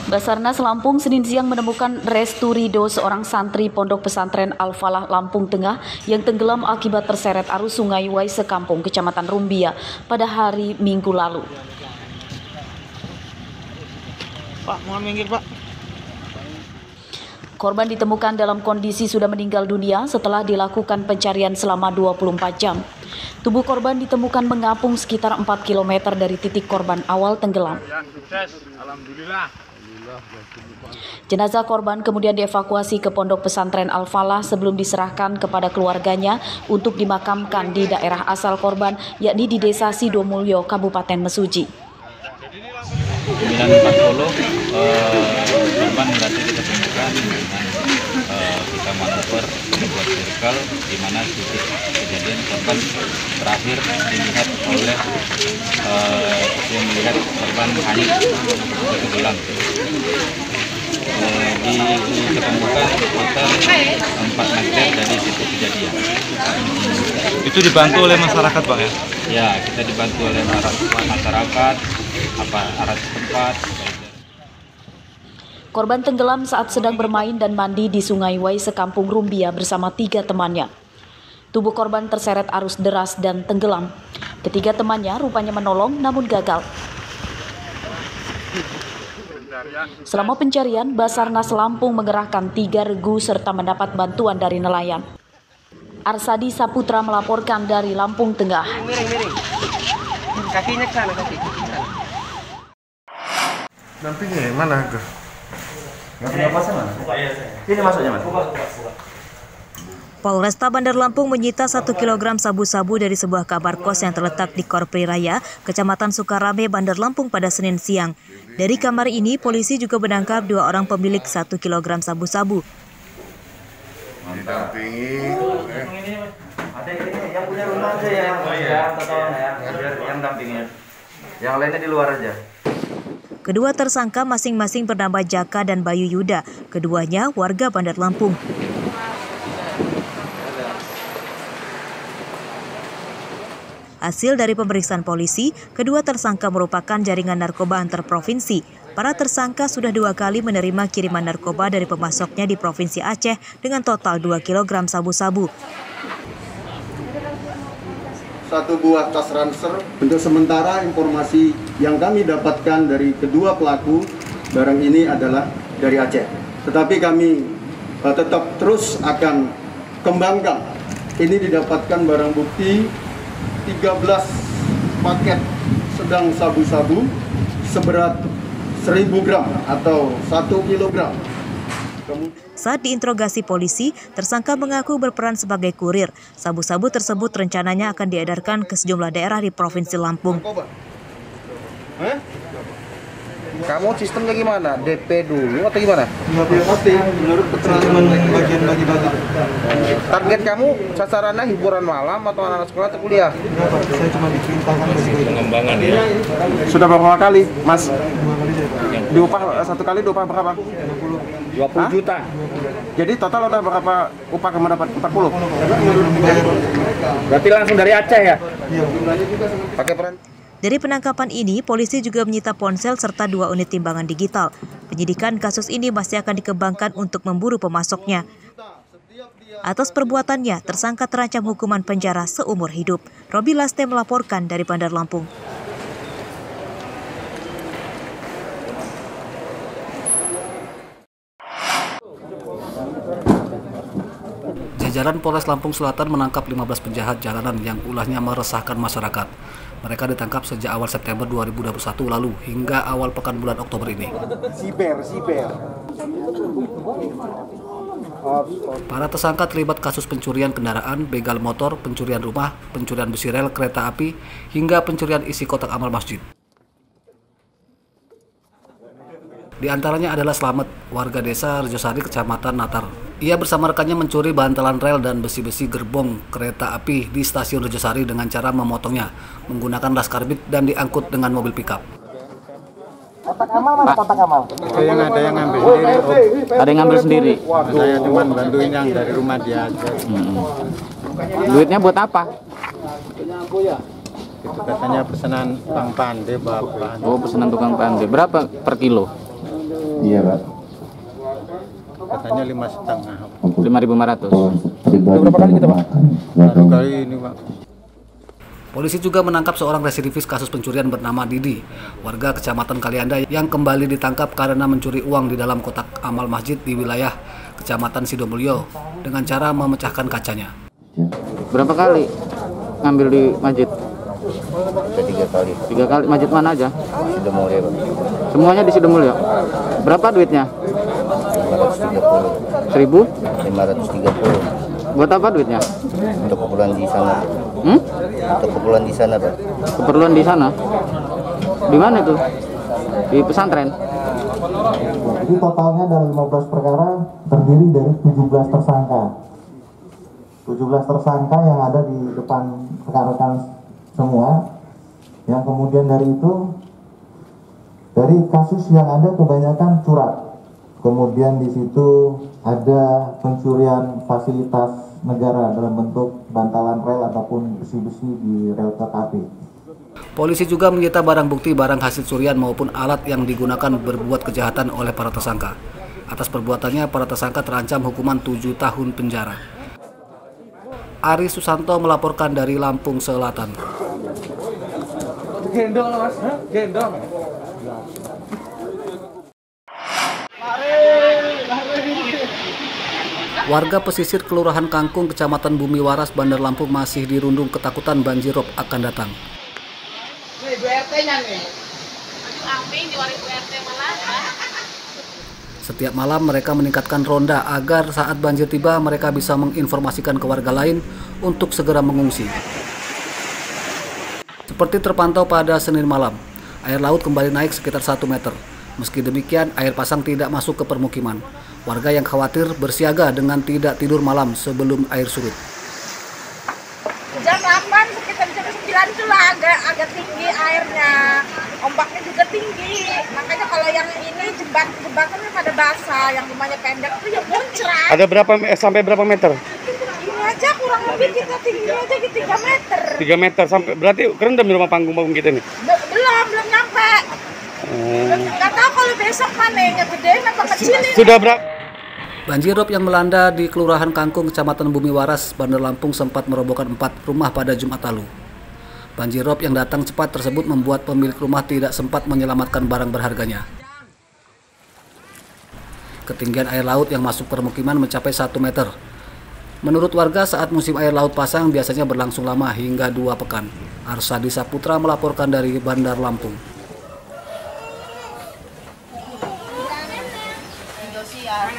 Basarnas Lampung Senin siang menemukan Resturido, seorang santri Pondok Pesantren Al-Falah Lampung Tengah yang tenggelam akibat terseret arus Sungai Wai Sekampung, Kecamatan Rumbia pada hari Minggu lalu. Pak, mohon minggir, Pak. Korban ditemukan dalam kondisi sudah meninggal dunia setelah dilakukan pencarian selama 24 jam. Tubuh korban ditemukan mengapung sekitar 4 km dari titik korban awal tenggelam. Sukses, alhamdulillah. Jenazah korban kemudian dievakuasi ke Pondok Pesantren Al-Falah sebelum diserahkan kepada keluarganya untuk dimakamkan di daerah asal korban, yakni di Desa Sidomulyo, Kabupaten Mesuji. 9.40 korban berarti kita temukan dengan kita manuver membuat circle di mana titik kejadian korban terakhir dilihat oleh yang melihat korban hanyut tenggelam. Ditemukan sekitar 4 meter dari titik kejadian. Itu dibantu oleh masyarakat, Pak, ya? Ya, kita dibantu oleh masyarakat, aparat setempat. Korban tenggelam saat sedang bermain dan mandi di Sungai Wai Sekampung Rumbia bersama 3 temannya. Tubuh korban terseret arus deras dan tenggelam. Ketiga temannya rupanya menolong namun gagal. Selama pencarian, Basarnas Lampung mengerahkan 3 regu serta mendapat bantuan dari nelayan. Arsadi Saputra melaporkan dari Lampung Tengah. Miring. Kakinya ke sana, kaki. Dampingnya mana? Nggak punya kuasa mana? Ini masuknya, Mas. Polresta Bandar Lampung menyita 1 kg sabu-sabu dari sebuah kamar kos yang terletak di Korpri Raya, Kecamatan Sukarame, Bandar Lampung pada Senin siang. Dari kamar ini, polisi juga menangkap 2 orang pemilik 1 kg sabu-sabu. Didampingi. Ada ini yang punya rumah aja yang dampingnya. Yang lainnya di luar aja. Kedua tersangka masing-masing bernama Jaka dan Bayu Yuda. Keduanya warga Bandar Lampung. Hasil dari pemeriksaan polisi, kedua tersangka merupakan jaringan narkoba antar provinsi. Para tersangka sudah 2 kali menerima kiriman narkoba dari pemasoknya di Provinsi Aceh dengan total 2 kg sabu-sabu. 1 buah tas ransel. Untuk sementara informasi yang kami dapatkan dari kedua pelaku, barang ini adalah dari Aceh. Tetapi kami tetap terus akan kembangkan. Ini didapatkan barang bukti 13 paket sedang sabu-sabu seberat 1000 gram atau 1 kilogram. Saat diinterogasi polisi, tersangka mengaku berperan sebagai kurir. Sabu-sabu tersebut rencananya akan diedarkan ke sejumlah daerah di Provinsi Lampung. Kamu sistemnya gimana? DP dulu atau gimana? Pasti menurut keterangan bagian bagi-bagi. Target kamu sasarannya hiburan malam atau anak sekolah atau kuliah? Enggak, Pak. Saya cuma diperintahkan bagi-bagi. Pengembangan ya. Sudah berapa kali, Mas? 2 kali saya, Pak. Diupah 1 kali diupah berapa? 20 juta. Jadi total udah berapa upah kamu dapat? 40? Berarti langsung dari Aceh ya? Iya. Pakai peran. Dari penangkapan ini, polisi juga menyita ponsel serta 2 unit timbangan digital. Penyidikan kasus ini masih akan dikembangkan untuk memburu pemasoknya. Atas perbuatannya, tersangka terancam hukuman penjara seumur hidup. Robi Laste melaporkan dari Bandar Lampung. Jajaran Polres Lampung Selatan menangkap 15 penjahat jalanan yang ulahnya meresahkan masyarakat. Mereka ditangkap sejak awal September 2021 lalu hingga awal pekan bulan Oktober ini. Siber. Para tersangka terlibat kasus pencurian kendaraan, begal motor, pencurian rumah, pencurian besi rel, kereta api, hingga pencurian isi kotak amal masjid. Di antaranya adalah Slamet, warga desa Rejosari, Kecamatan Natar. Ia bersama rekannya mencuri bantalan rel dan besi-besi gerbong kereta api di stasiun Rejosari dengan cara memotongnya menggunakan laskar bit dan diangkut dengan mobil pickup. Kotak amal mana kotak amal? Ada yang ngambil sendiri. Ada yang ngambil sendiri. Saya cuma bantuin yang dari rumah dia aja. Duitnya buat apa? Itu katanya pesanan Bang Pande, Bapak. Oh, pesanan tukang pandai. Berapa per kilo? Iya, Pak. Katanya 5,5. 5.500. Berapa kali kita, Pak? Baru kali ini, Pak. Polisi juga menangkap seorang residivis kasus pencurian bernama Didi, warga Kecamatan Kalianda yang kembali ditangkap karena mencuri uang di dalam kotak amal masjid di wilayah Kecamatan Sidomulyo dengan cara memecahkan kacanya. Berapa kali ngambil di masjid? 3 kali. 3 kali. Masjid mana aja? Sidomulyo, Pak. Semuanya di Sidomulyo. Berapa duitnya? 530. 1.000? 530. Buat apa duitnya? Untuk keperluan di sana. Untuk keperluan di sana, Pak. Keperluan di sana? Di mana itu? Di pesantren? Jadi totalnya dari 15 perkara terdiri dari 17 tersangka. 17 tersangka yang ada di depan rekan-rekan semua. Yang kemudian dari itu, dari kasus yang ada kebanyakan curang. Kemudian di situ ada pencurian fasilitas negara dalam bentuk bantalan rel ataupun besi-besi di rel kereta api. Polisi juga menyita barang bukti barang hasil curian maupun alat yang digunakan berbuat kejahatan oleh para tersangka. Atas perbuatannya, para tersangka terancam hukuman 7 tahun penjara. Ari Susanto melaporkan dari Lampung Selatan. Gendong, Mas. Gendong. Warga pesisir Kelurahan Kangkung, Kecamatan Bumi Waras, Bandar Lampung masih dirundung ketakutan banjirop akan datang. Setiap malam mereka meningkatkan ronda agar saat banjir tiba mereka bisa menginformasikan ke warga lain untuk segera mengungsi. Seperti terpantau pada Senin malam, air laut kembali naik sekitar 1 meter. Meski demikian, air pasang tidak masuk ke permukiman. Warga yang khawatir bersiaga dengan tidak tidur malam sebelum air surut. Jam 8 sekitar jam 9 itulah agak tinggi airnya. Ombaknya juga tinggi. Makanya kalau yang ini jembatannya pada basah, yang rumahnya pendek itu ya muncrat. Ada berapa sampai berapa meter? Ini aja kurang lebih kita tingginya aja di 3 meter. 3 meter sampai berarti kerendam di rumah panggung kita nih. Belum nyampe. Nggak tahu kalau besok panennya gede apa kecil ini. Sudah berapa? Banjirop yang melanda di Kelurahan Kangkung, Kecamatan Bumi Waras, Bandar Lampung sempat merobohkan 4 rumah pada Jumat lalu. Banjirop yang datang cepat tersebut membuat pemilik rumah tidak sempat menyelamatkan barang berharganya. Ketinggian air laut yang masuk permukiman mencapai 1 meter. Menurut warga, saat musim air laut pasang biasanya berlangsung lama hingga 2 pekan. Arsadi Saputra melaporkan dari Bandar Lampung. Indosiar.